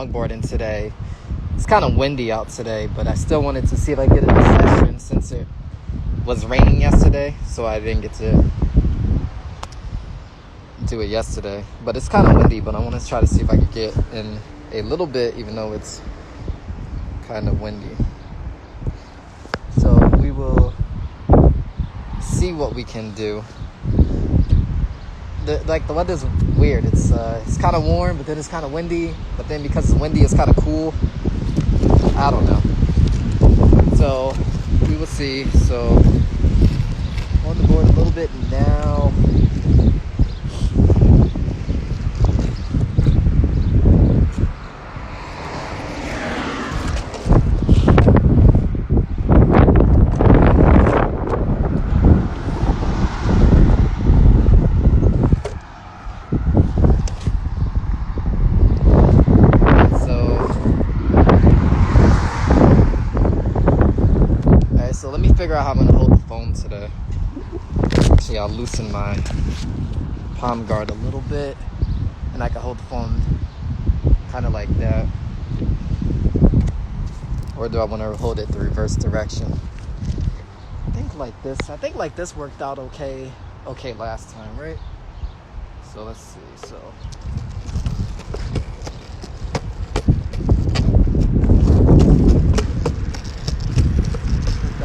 longboarding today. It's kind of windy out today, but I still wanted to see if I could get a session since it was raining yesterday, so I didn't get to do it yesterday. But it's kind of windy, but I want to try to see if I could get in a little bit, even though it's kind of windy. So we will see what we can do. The weather's weird. It's kind of warm, but then it's kind of windy. But then because it's windy, it's kind of cool. I don't know. So we will see. So on the board a little bit now. So let me figure out how I'm gonna hold the phone today. Actually, I'll loosen my palm guard a little bit, and I can hold the phone kind of like that. Or do I want to hold it the reverse direction? I think like this. I think like this worked out okay last time, right? So let's see. So.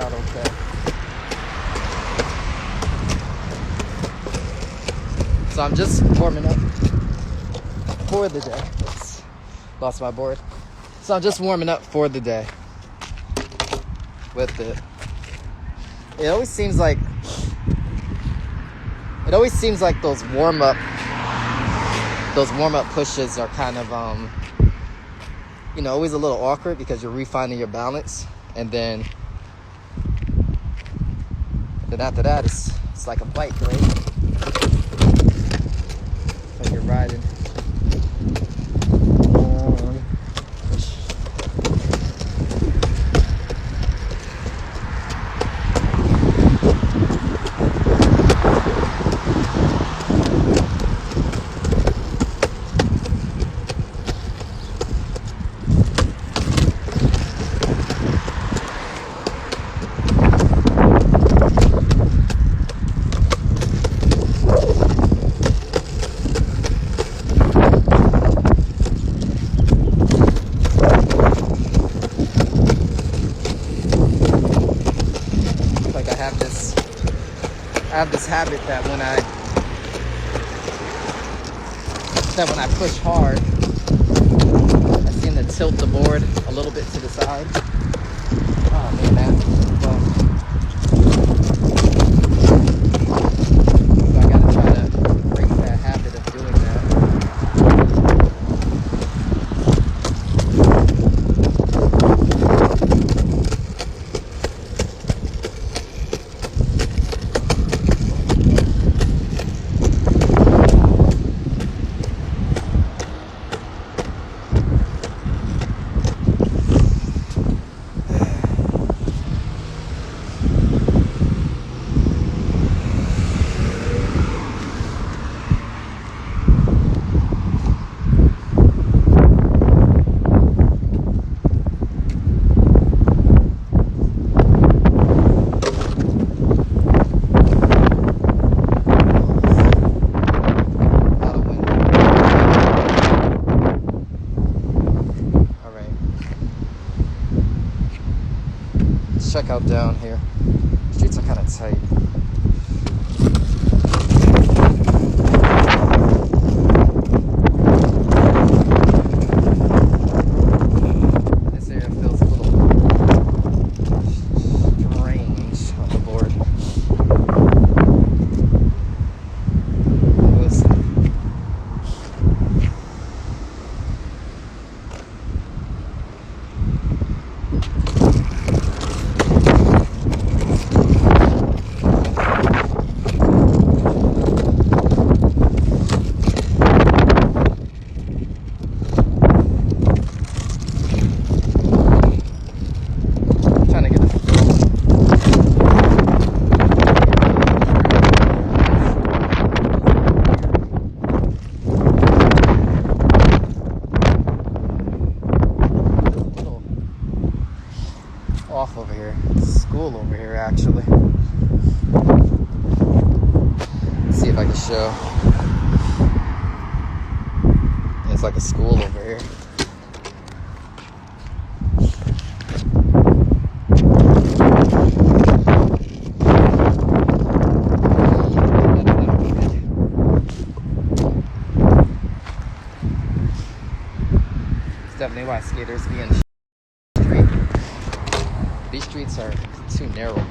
Okay. So I'm just warming up for the day. Oops. Lost my board. So I'm just warming up for the day with it. It always seems like those warm up pushes are kind of always a little awkward because you're refining your balance, and then after that, it's like a bike, right? Like you're riding. I have this habit that when I push hard, I seem to tilt the board a little bit to the side. Oh man, so I gotta try to break that habit of doing that. Check out down here. Streets are kind of tight. This area feels a little strange on the board. off over here. School over here, actually. Let's see if I can show. It's like a school over here. It's definitely why skaters be in the street. These streets are too narrow.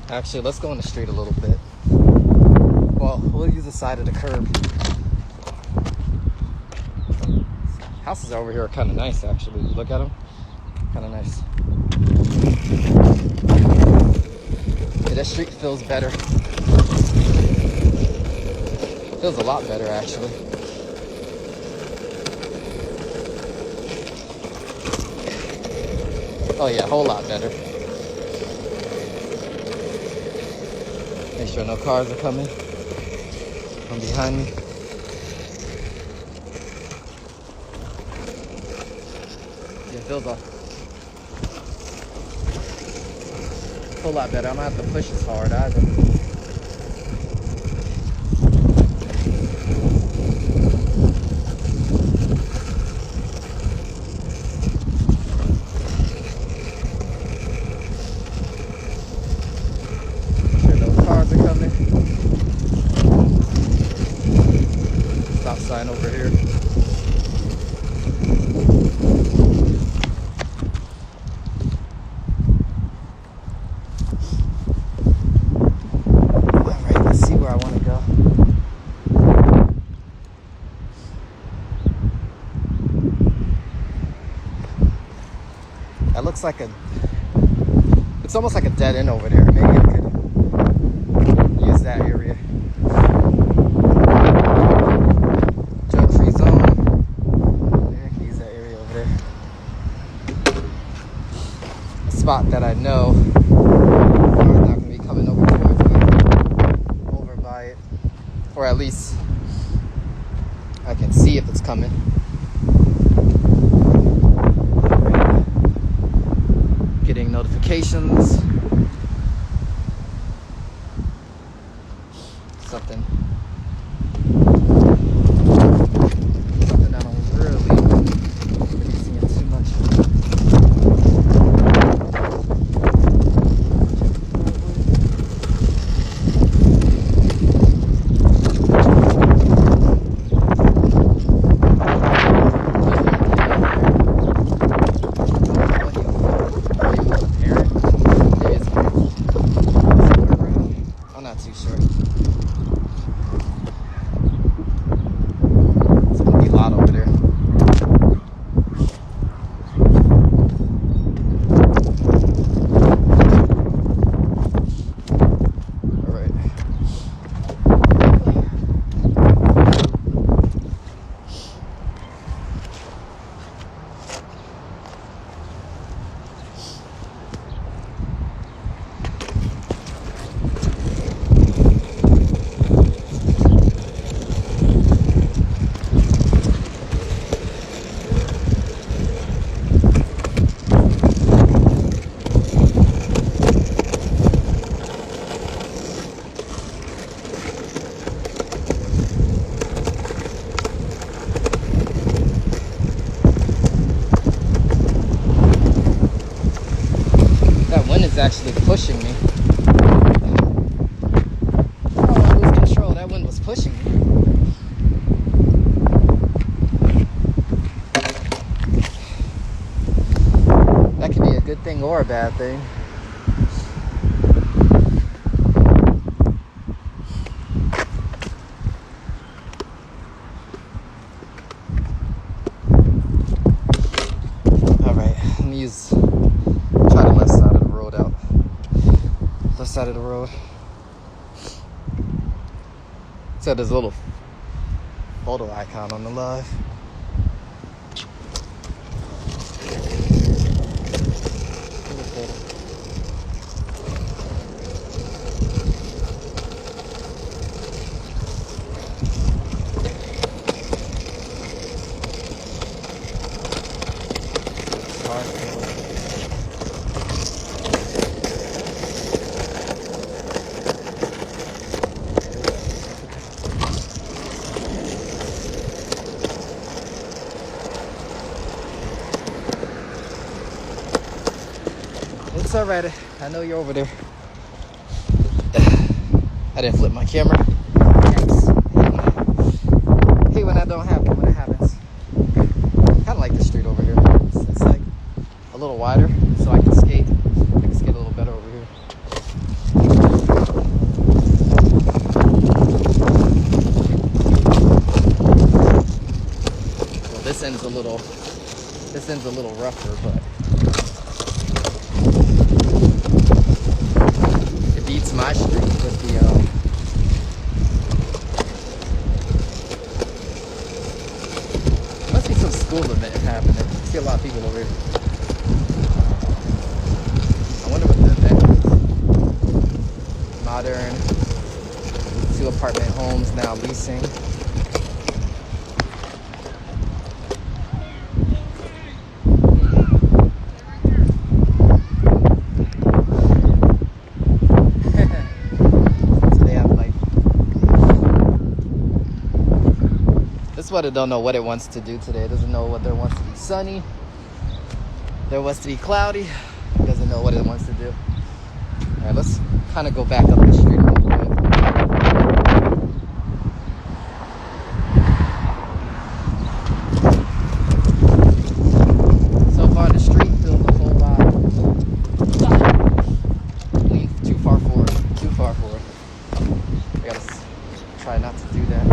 Actually, let's go on the street a little bit. Well, we'll use the side of the curb. Houses over here are kind of nice, actually. Look at them. Kind of nice. Yeah, that street feels better. Feels a lot better, actually. Oh yeah, a whole lot better. Make sure no cars are coming from behind me. Yeah, it feels a whole lot better. I don't have to push as hard either. Stop sign over here. Alright, let's see where I want to go. That looks like it's almost like a dead end over there. Maybe I could use that area. Spot that I know are not going to be coming over towards me, over by it, or at least I can see if it's coming. Getting notifications. Something I don't really see it too much. is actually pushing me. Oh, I lose control. That wind was pushing me. That could be a good thing or a bad thing. Try the left side of the road out. Left side of the road. So there's a little photo icon on the live. It's alright. I know you're over there. I didn't flip my camera. Thanks. Hate when that don't happen, when it happens. Kind of like the street over here. It's like a little wider, so I can skate. I can skate a little better over here. Well, this end's a little rougher, but beats my street with the must be some school event happening. I see a lot of people over here. I wonder what the event is. Modern 2 apartment homes now leasing. This weather don't know what it wants to do today. It doesn't know whether it wants to be sunny, there wants to be cloudy. It doesn't know what it wants to do. All right, let's kind of go back up the street a little bit. So far, the street feels a whole lot. Lean too far forward. Too far forward. I gotta try not to do that.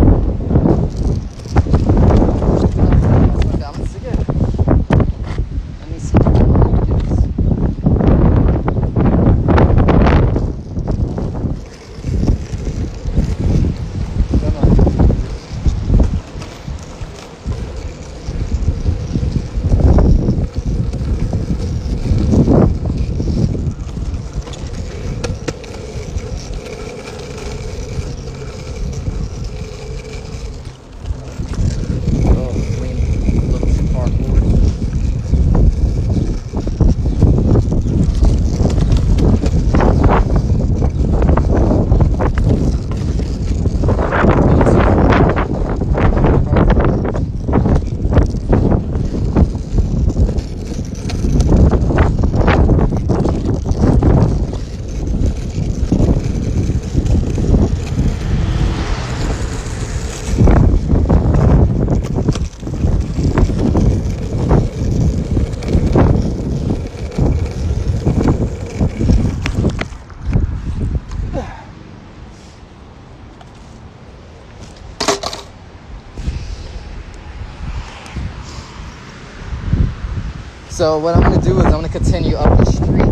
So what I'm going to do is I'm going to continue up the street.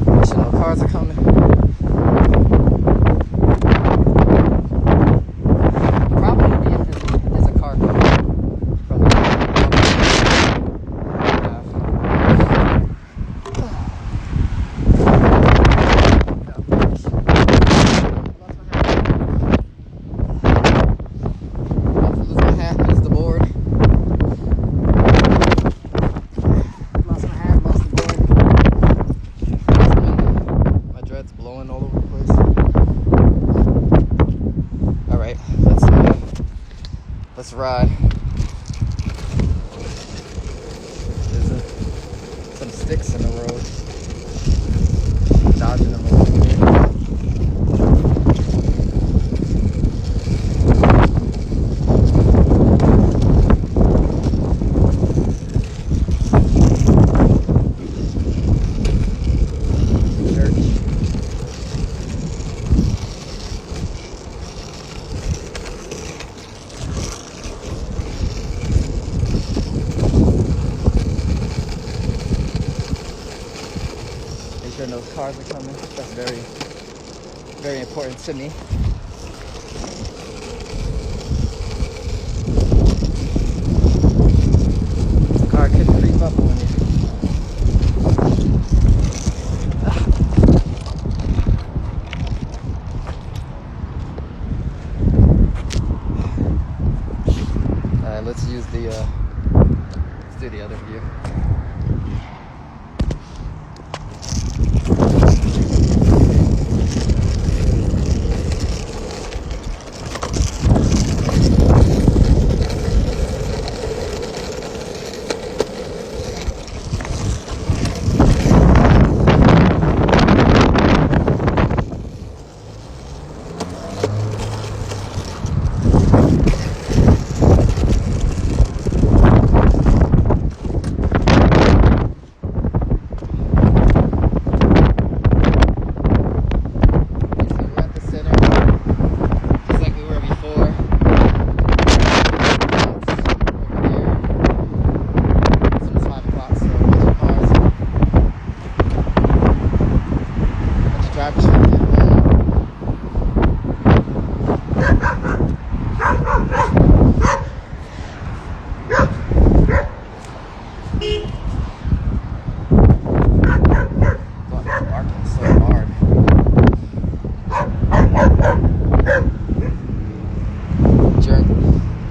Make sure no cars are coming. Probably if there's a car coming from the Let's ride. some sticks in the road. Dodging them a little bit. And those cars are coming. That's very, very important to me. The car could creep up on you. Alright, let's use the let's do the other view.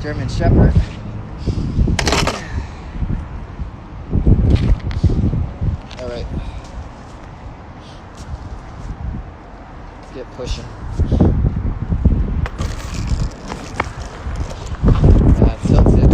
German Shepherd. All right, let's get pushing. Tilted.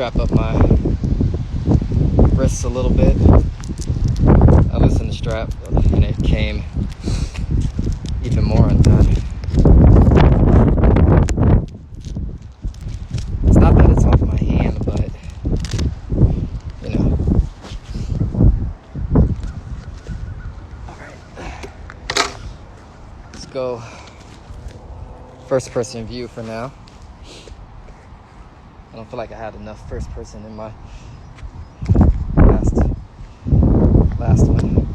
strap up my wrists a little bit. I loosened the strap and it came even more undone. It's not that it's off my hand, but you know. Alright. Let's go first person view for now. I don't feel like I had enough first person in my last one.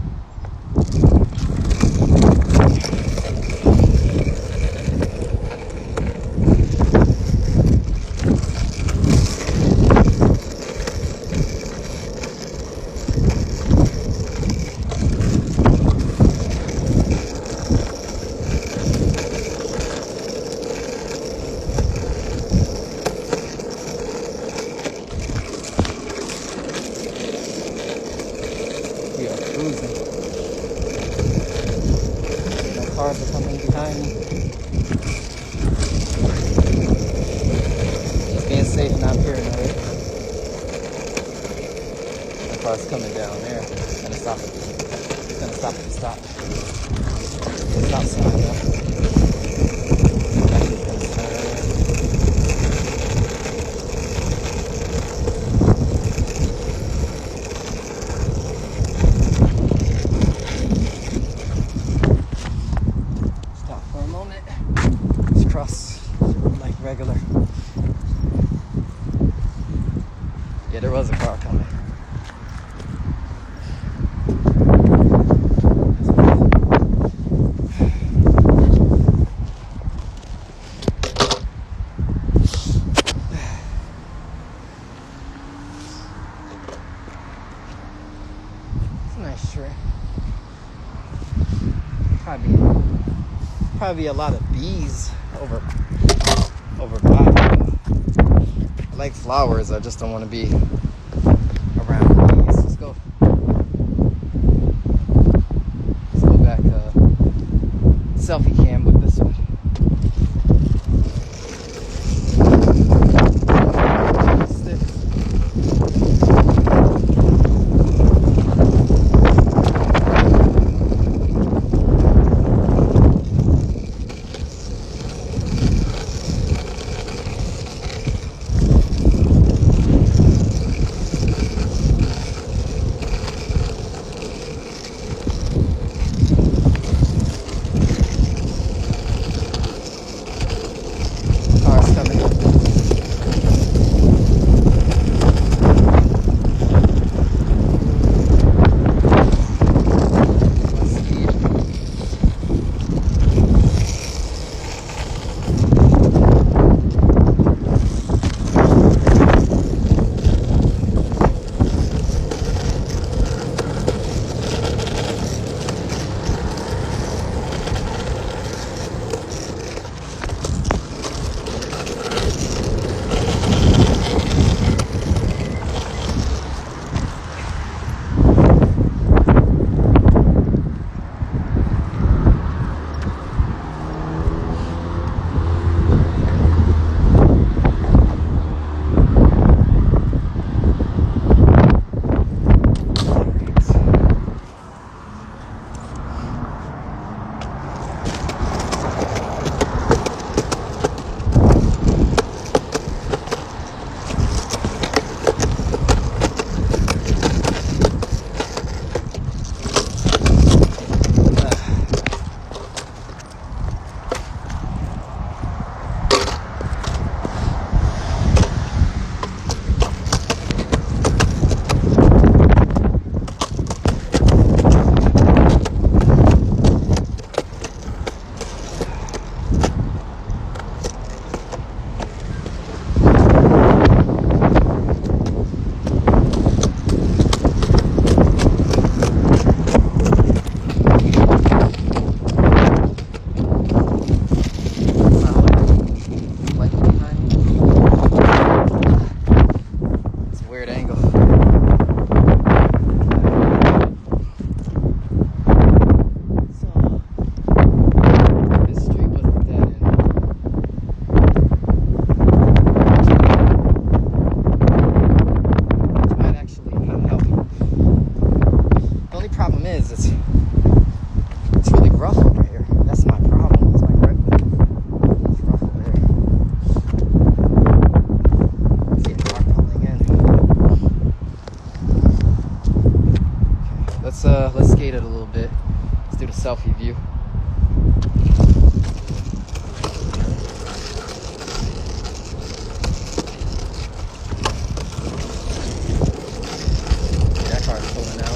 We are cruising. No cars are coming behind me. Just being safe and not paranoid. The car's coming down there. It's gonna stop. It's gonna stop at the stop. Stop sign though. Like regular. Yeah, there was a car coming. It's a nice tree. Probably a lot of bees over by. I like flowers, I just don't want to be around bees. Let's go back selfie cam with this one. problem is, it's really rough over here. That's my problem. It's like it's rough over here. See a car pulling in. Okay, let's skate it a little bit. Let's do the selfie view. That car's pulling out.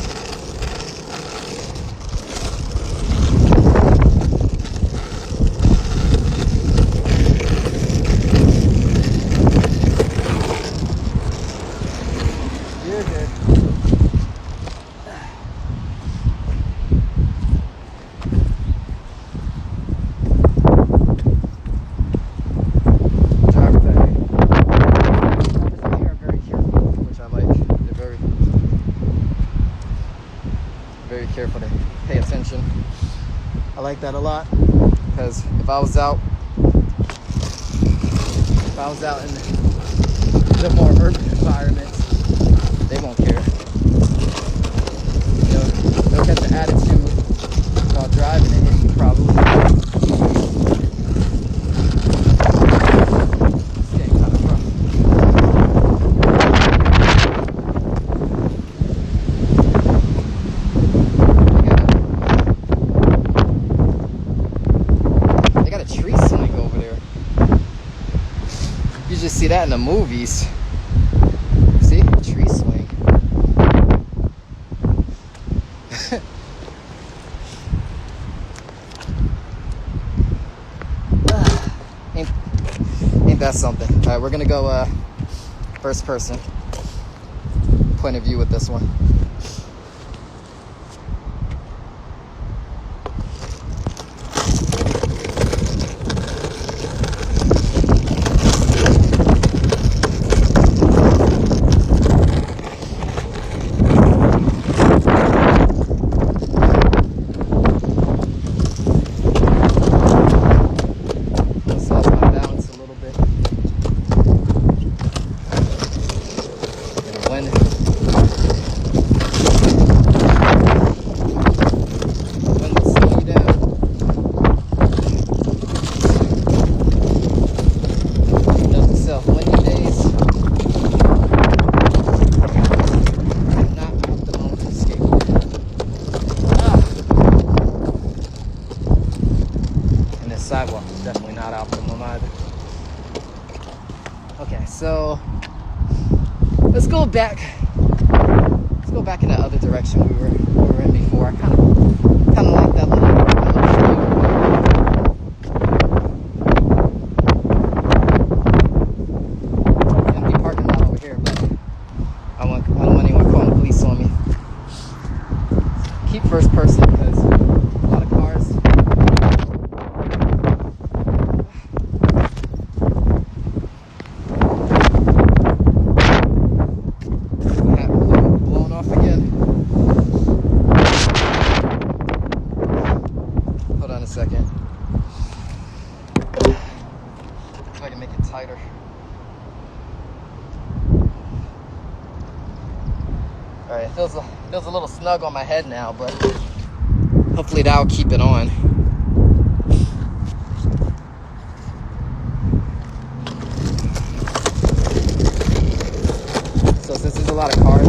You're good. Very careful to pay attention. I like that a lot because if I was out in the more urban environments, they won't care. They'll get the attitude while driving and hit you probably. It's getting kind of rough. You just see that in the movies. See? Tree swing. ain't that something? Alright, we're gonna go first person point of view with this one. Sidewalk is definitely not optimum either. Okay, so let's go back in the other direction we were in before. I kind of like that little empty parking lot over here, but I don't want anyone calling the police on me. Keep first person because a lot of cars. Second. If I can make it tighter. Alright, it feels a little snug on my head now, but hopefully that'll keep it on. So since there's a lot of cars,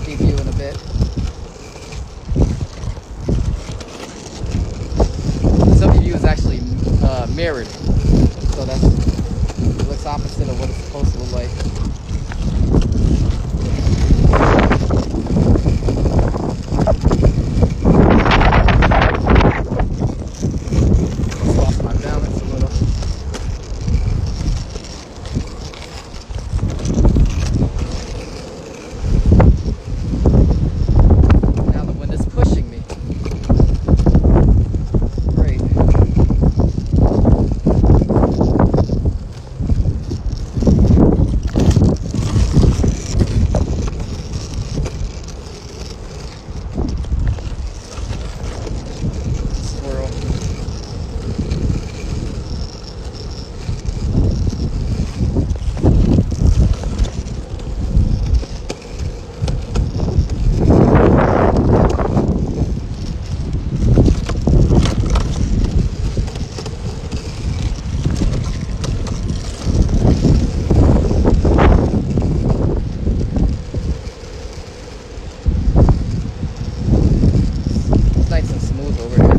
stuffy view in a bit. The stuffy view is actually mirrored, so it looks opposite of what it's supposed to look like. Lost my balance a little. Now the wind is pushing me. Great. Squirrel. It's nice and smooth over here.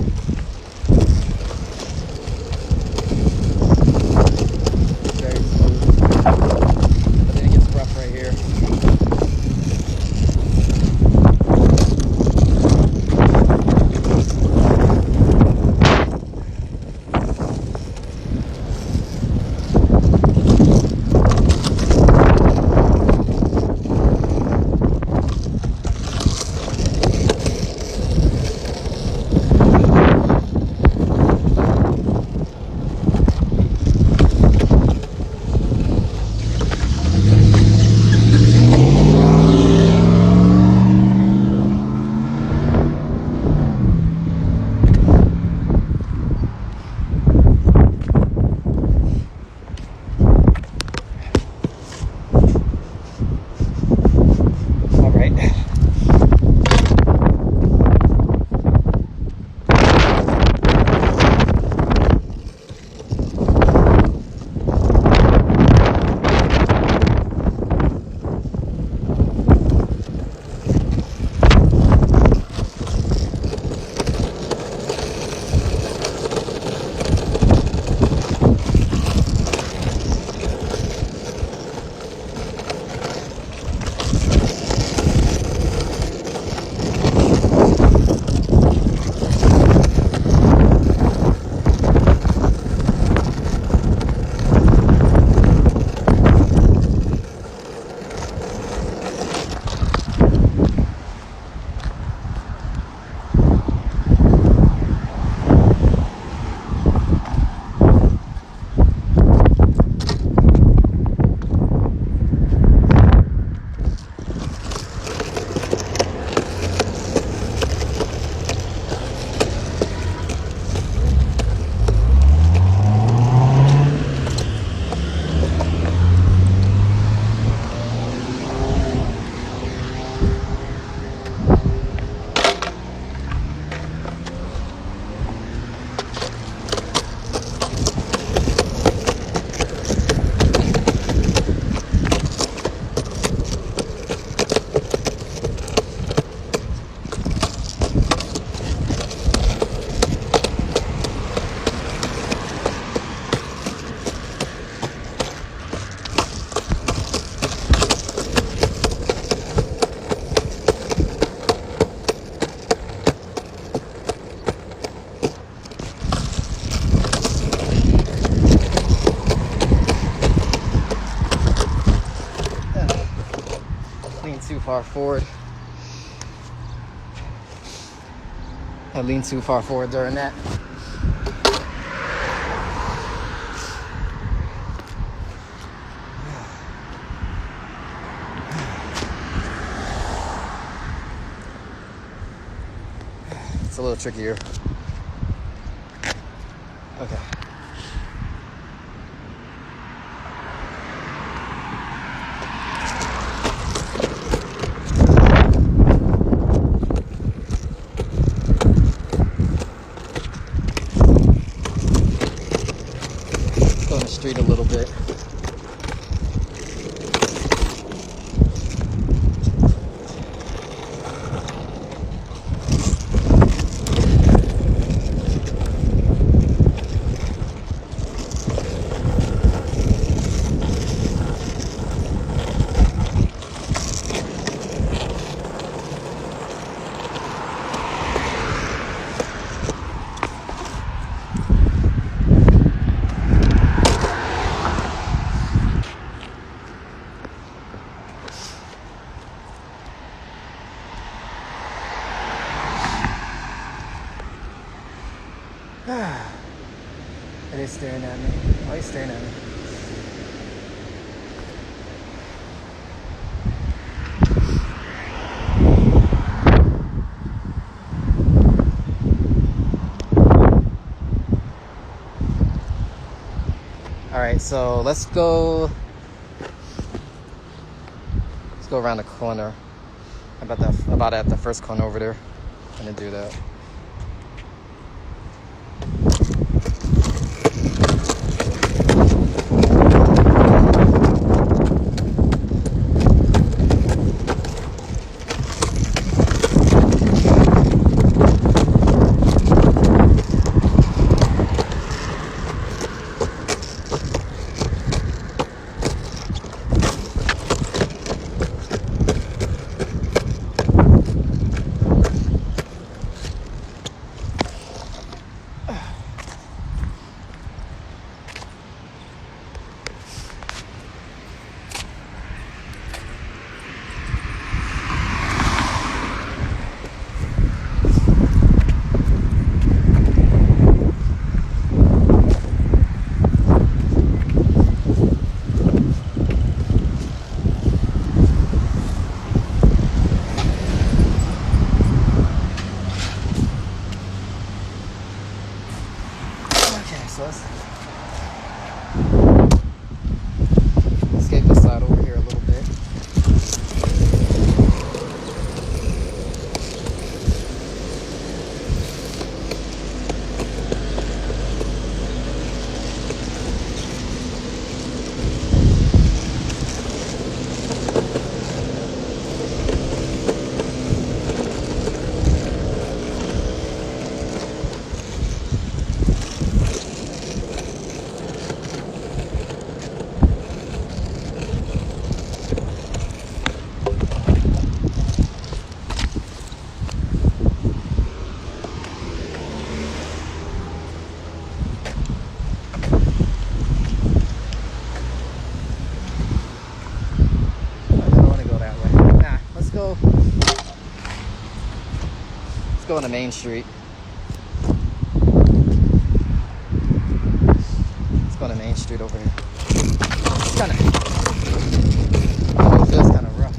Very smooth. But then it gets rough right here. All right. Too far forward. I leaned too far forward during that. It's a little trickier. Okay. Street a little bit. It is staring at me. Why are you staring at me? All right, so let's go around the corner. About at the first corner over there. I'm gonna do that. Escape this side over here a little bit. Let's go on the main street. Let's go on the main street over here. It's kind of, it feels kind of rough.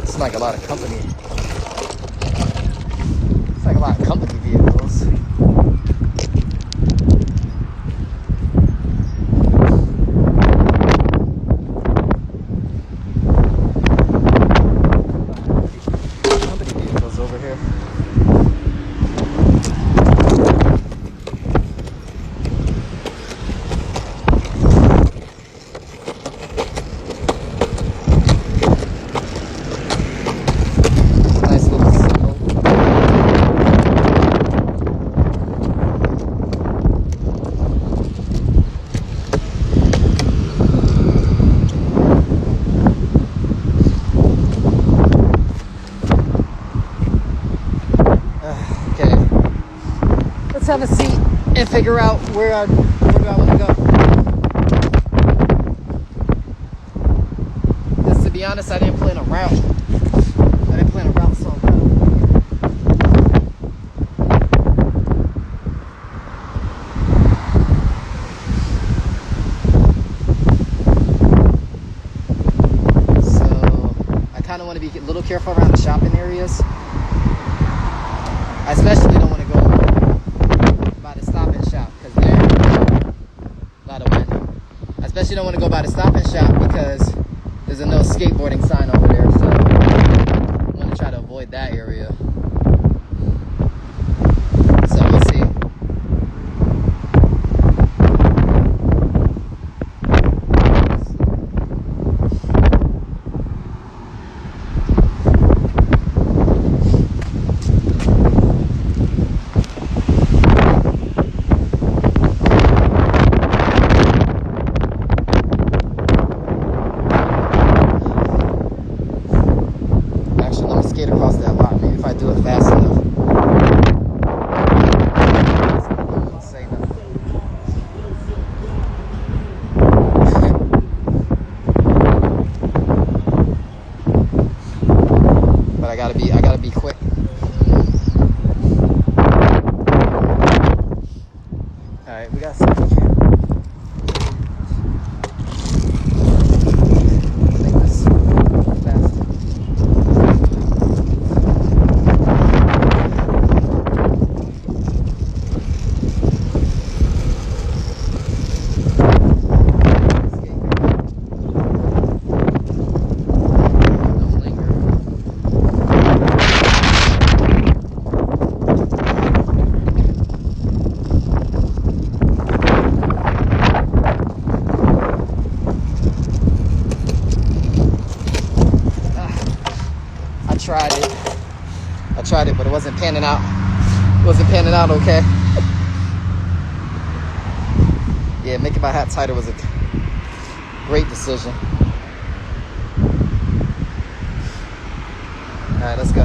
It's like a lot of company. It's like a lot of company vehicles. Company vehicles over here. Let's have a seat and figure out where do I want to go. Because to be honest, I didn't plan a route. So I kind of want to be a little careful around the shopping areas. I especially don't want to go by the Stop and Shop because there's a lot of wind. I especially don't want to go by the Stop and Shop because there's a no skateboarding sign over there, so I want to try to avoid that area. So we'll see. to do it fast enough. Don't say nothing. But I gotta be quick. All right, we got something. I tried it, but it wasn't panning out. It wasn't panning out okay. Yeah, making my hat tighter was a great decision. All right, let's go.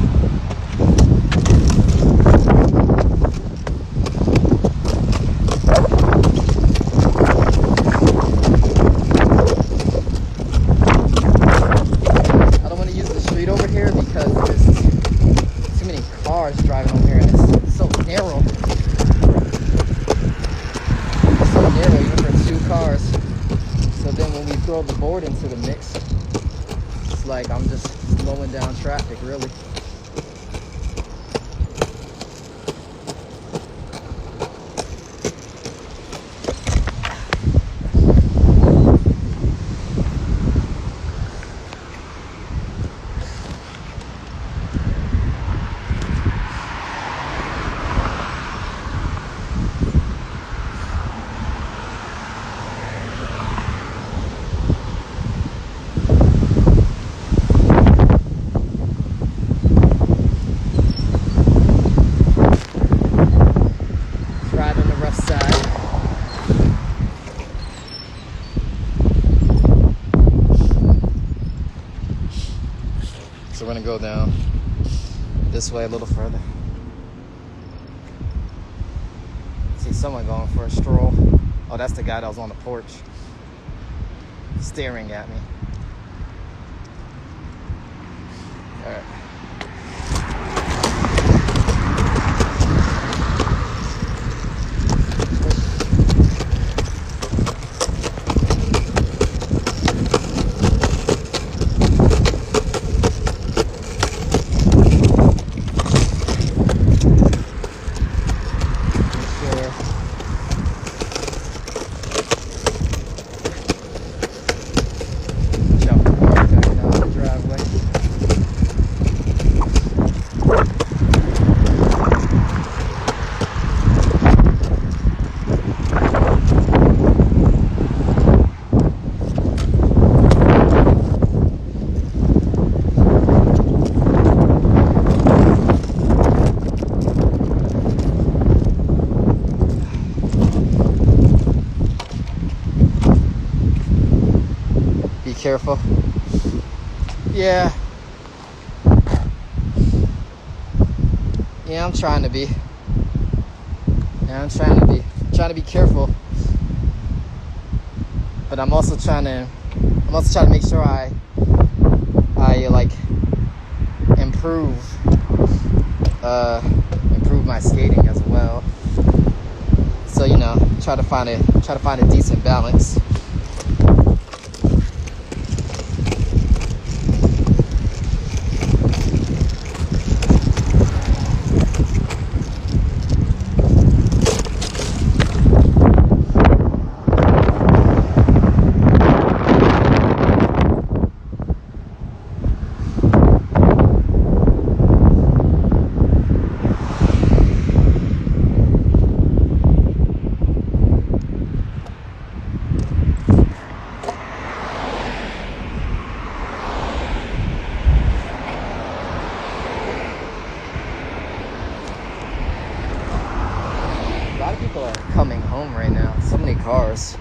I don't want to use the street over here because there's too many cars driving over here, and it's so narrow. It's so narrow even for 2 cars. So then when we throw the board into the mix, it's like I'm just slowing down traffic, really. So we're gonna go down this way a little further. See someone going for a stroll. Oh, that's the guy that was on the porch staring at me. All right. Careful. Yeah, I'm trying to be. I'm trying to be careful. But I'm also trying to make sure I like improve my skating as well. So try to find a decent balance. People are coming home right now. So many cars.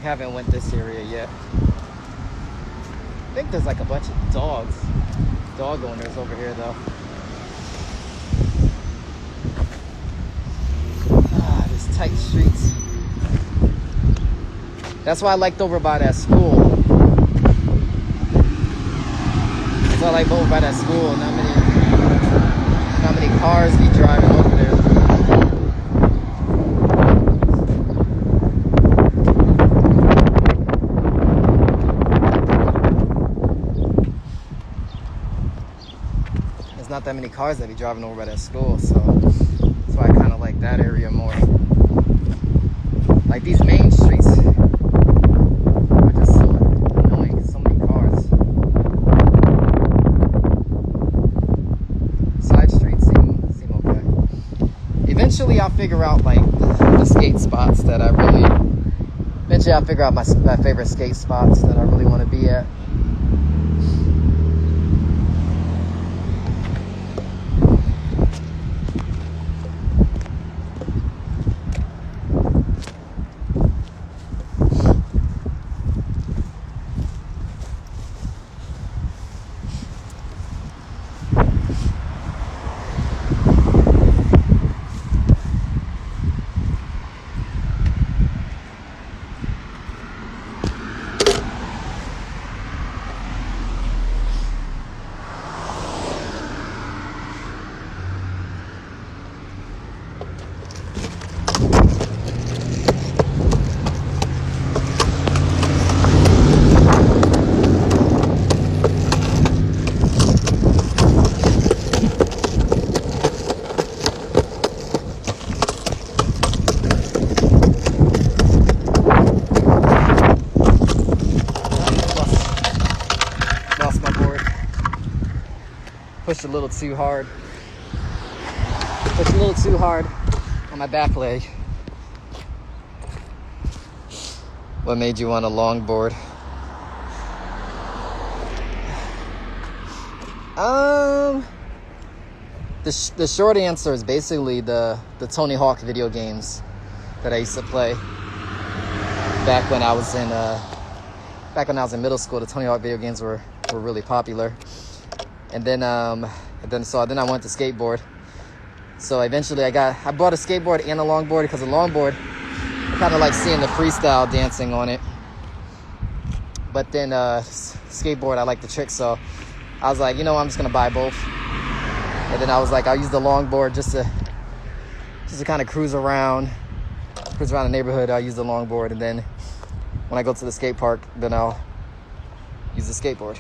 We haven't went this area yet. I think there's like a bunch of dog owners over here though. These tight streets. That's why I liked over by that school. That's why I like over by that school. Not many cars be driving over there. There's not that many cars that be driving over by that school, so that's why I kind of like that area more. Like these main streets are just so annoying. So many cars. Side streets seem okay. Eventually, I'll figure out like the skate spots that I really. Eventually, I'll figure out my favorite skate spots that I really want to be at. Pushed a little too hard. Pushed a little too hard on my back leg. What made you want a longboard? The short answer is basically the Tony Hawk video games that I used to play back when I was in middle school. The Tony Hawk video games were really popular. And then I went to skateboard. So eventually I bought a skateboard and a longboard because the longboard, I kind of like seeing the freestyle dancing on it. But then skateboard, I like the trick, so I was like, you know, I'm just gonna buy both. And then I was like, I'll use the longboard just to kind of cruise around the neighborhood. I'll use the longboard, and then when I go to the skate park, then I'll use the skateboard.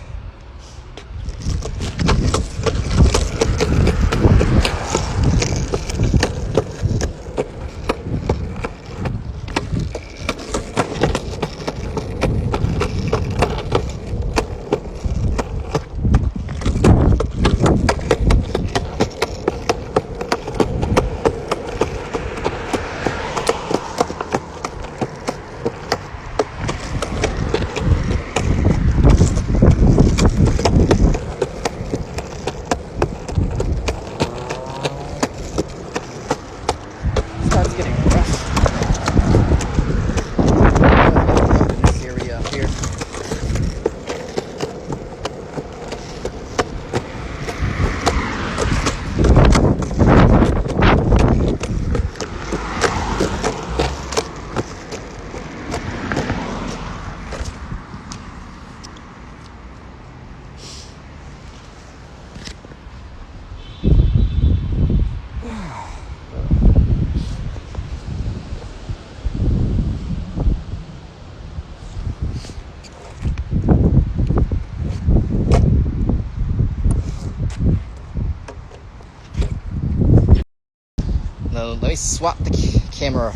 Now let me swap the camera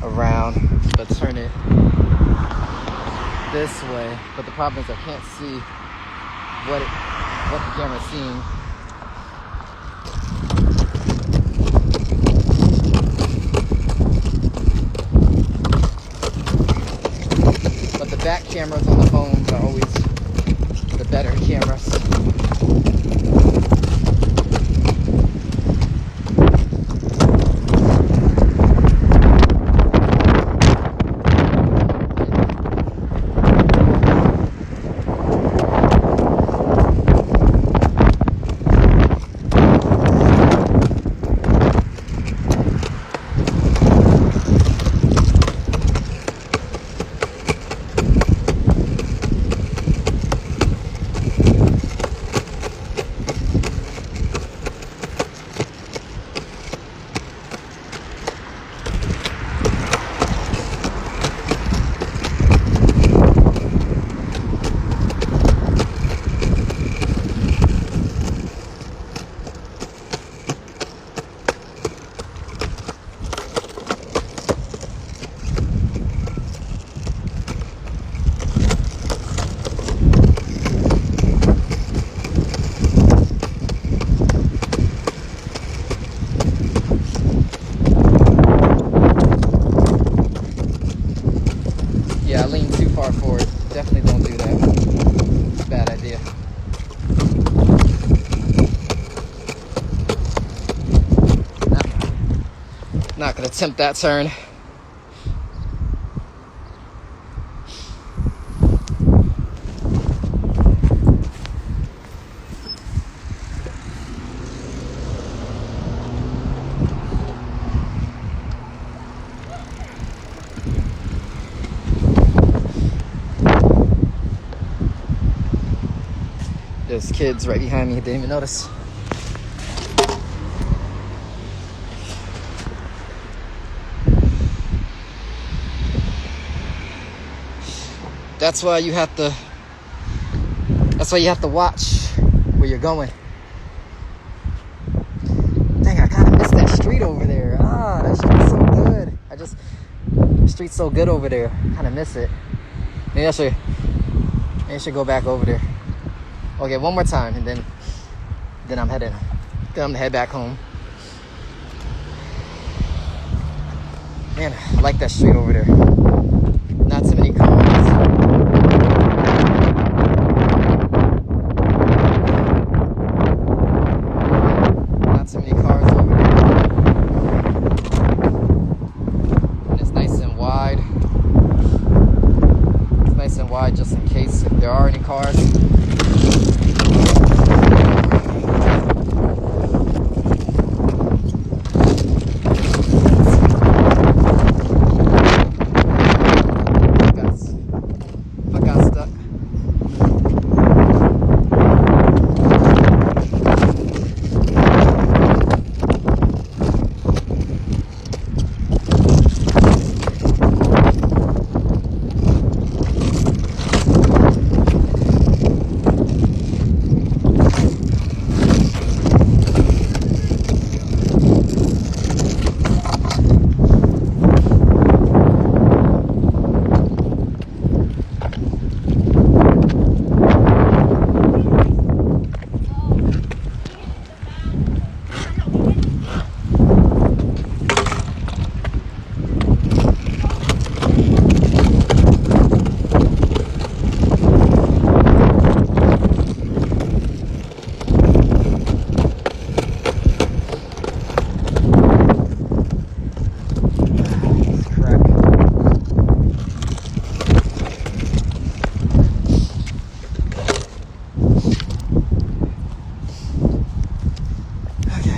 around, but turn it this way. But the problem is I can't see what the camera's seeing. But the back cameras on the phones are always the better cameras. Not gonna attempt that turn. There's kids right behind me, didn't even notice. That's why you have to watch where you're going. Dang, I kind of missed that street over there. Ah, that street's so good. The street's so good over there. Kind of miss it. Maybe I should go back over there. Okay, one more time, and then I'm gonna head back home. Man, I like that street over there. Not too many cars. Not too many cars over there. And it's nice and wide. It's nice and wide just in case if there are any cars.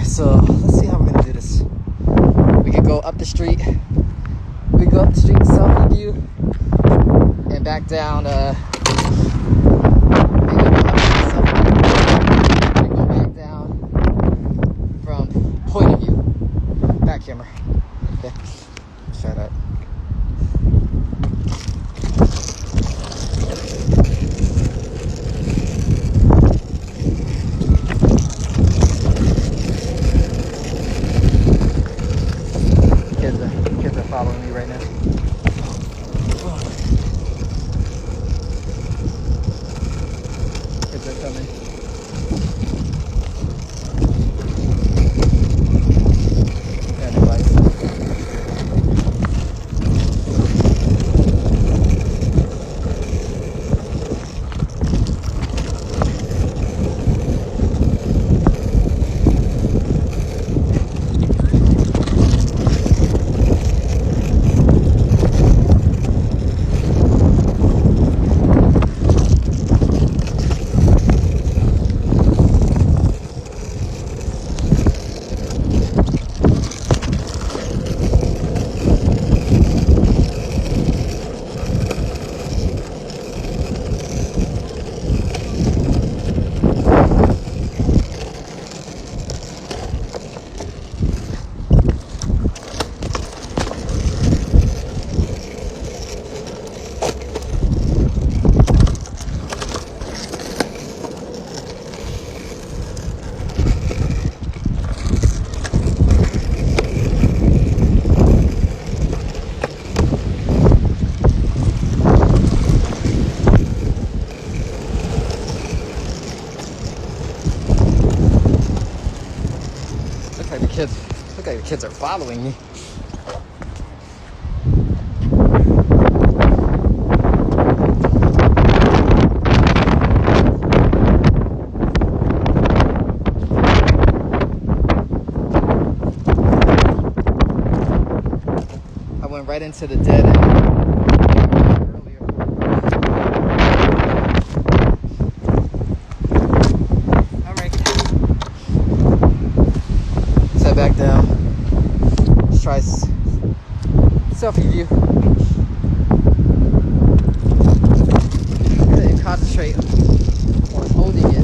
So let's see how we're gonna do this. We could go up the street. We go up the street to Southern View and back down. Maybe go back down from Point of View. Back camera. Okay, let's try that. Kids are following me right now. Kids are coming. And the bikes. Look like the kids are following me. right into the dead end earlier. All right. Let's head back down. Let's try selfie view. Really concentrate on holding it.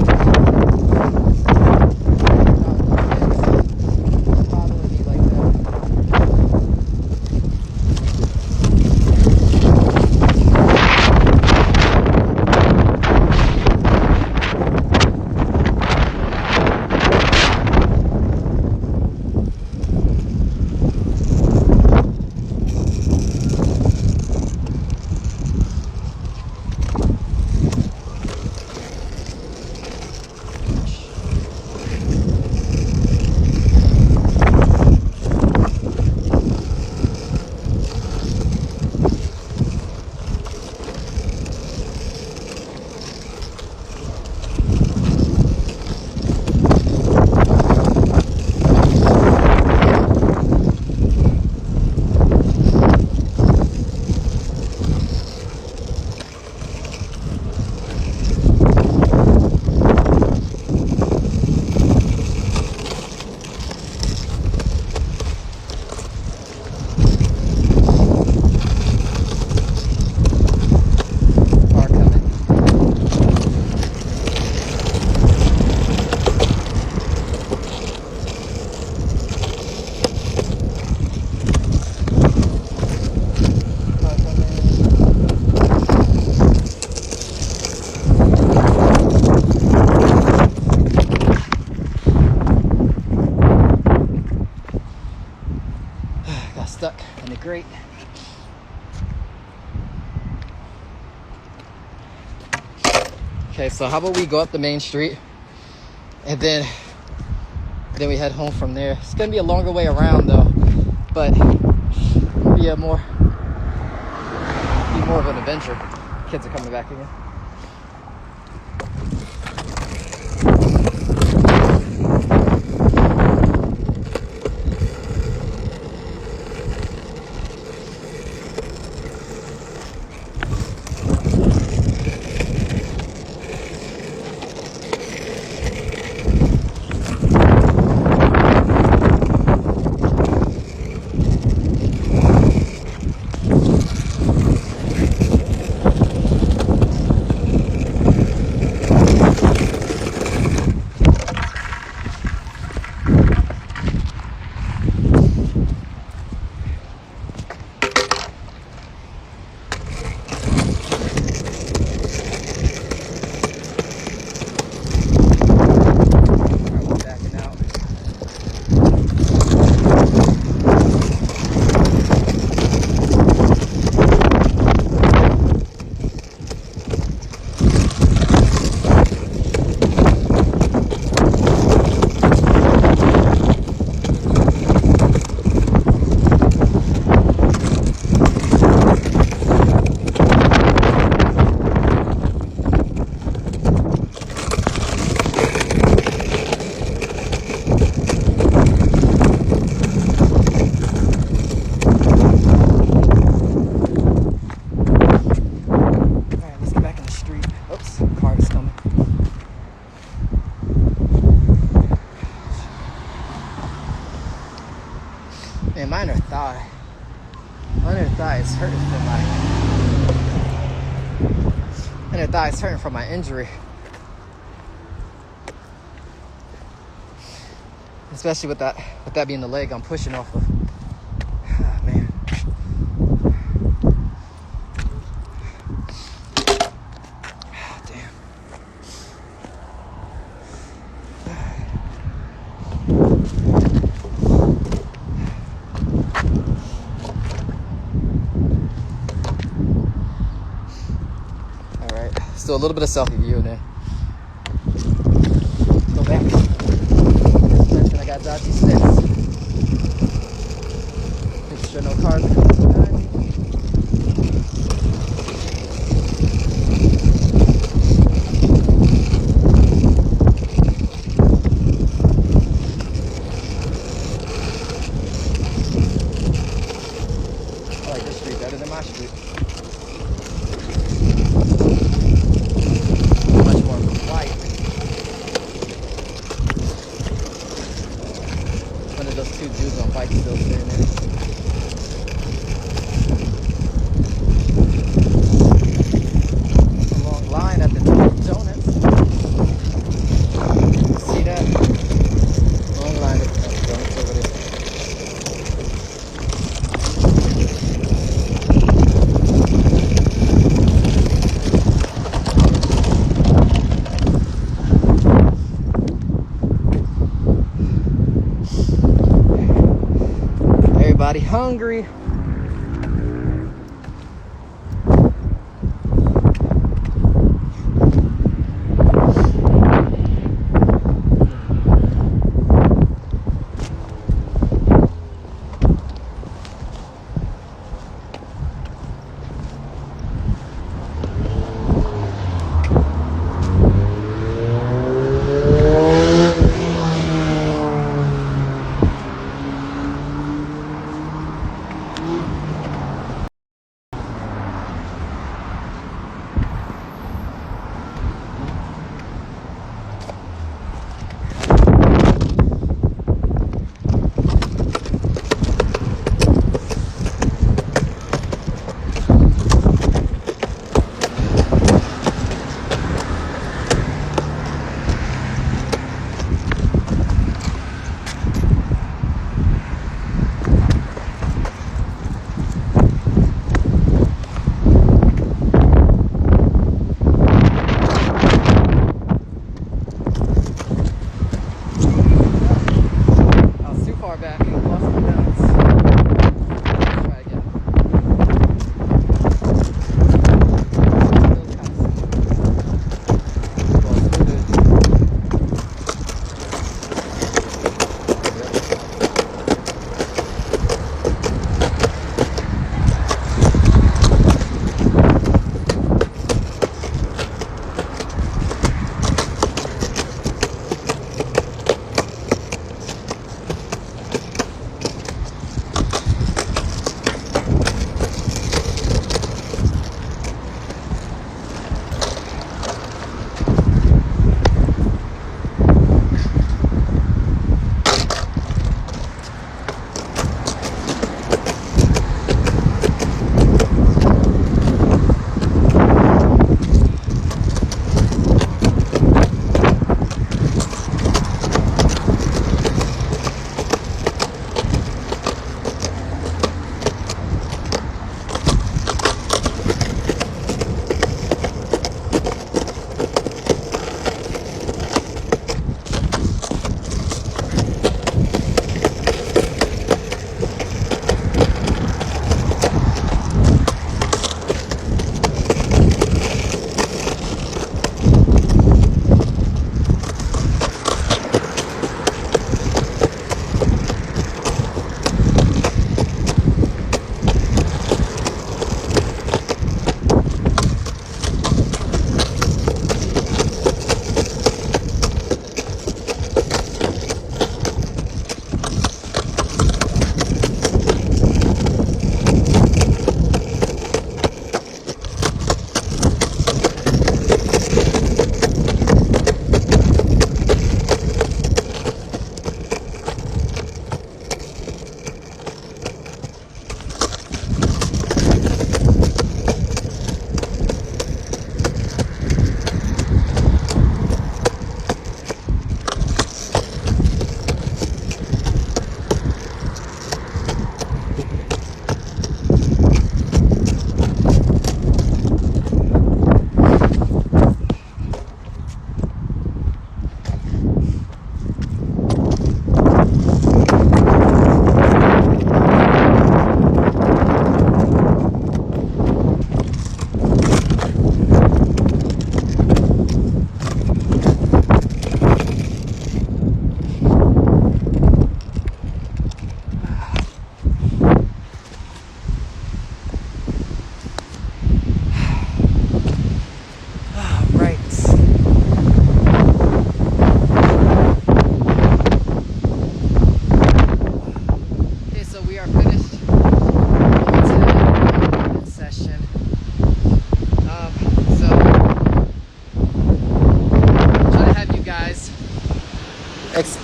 Stuck in the grate. Okay, so how about we go up the main street and then we head home from there. It's gonna be a longer way around though, but be more of an adventure. Kids are coming back again. Man, my inner thigh is hurting from my injury. Especially with that being the leg I'm pushing off of. Ah, man. Ah, damn. So a little bit of selfie view and then go back. Mention I got dodgy steps. Make sure no cars are coming behind me. I like this street. Much more quiet. One of those two dudes on bikes still sitting there. A long line at the donuts. See that? Long line at the donuts over there. Everybody hungry.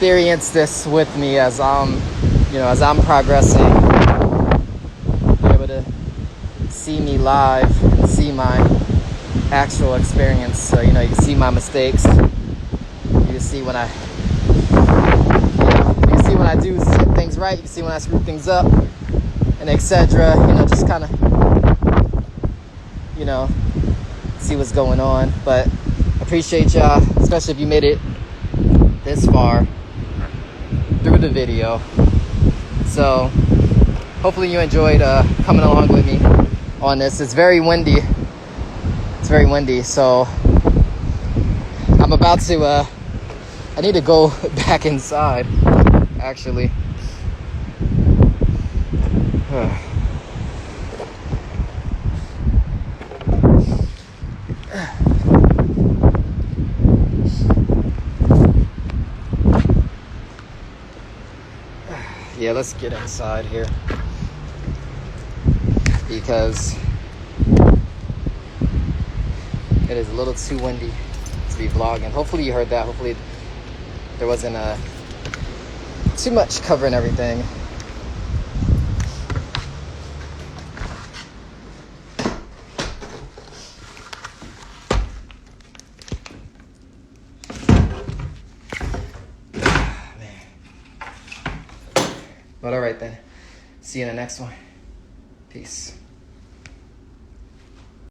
experience this with me as as I'm progressing. Be able to see me live and see my actual experience. So you can see my mistakes. You can see when I do things right. You can see when I screw things up, and etc. Just kind of see what's going on. But appreciate y'all, especially if you made it this far through the video. So hopefully you enjoyed coming along with me on this. It's very windy. So I'm about to I need to go back inside actually. Yeah, let's get inside here because it is a little too windy to be vlogging. Hopefully you heard that. Hopefully there wasn't too much covering everything. But all right then. See you in the next one. Peace.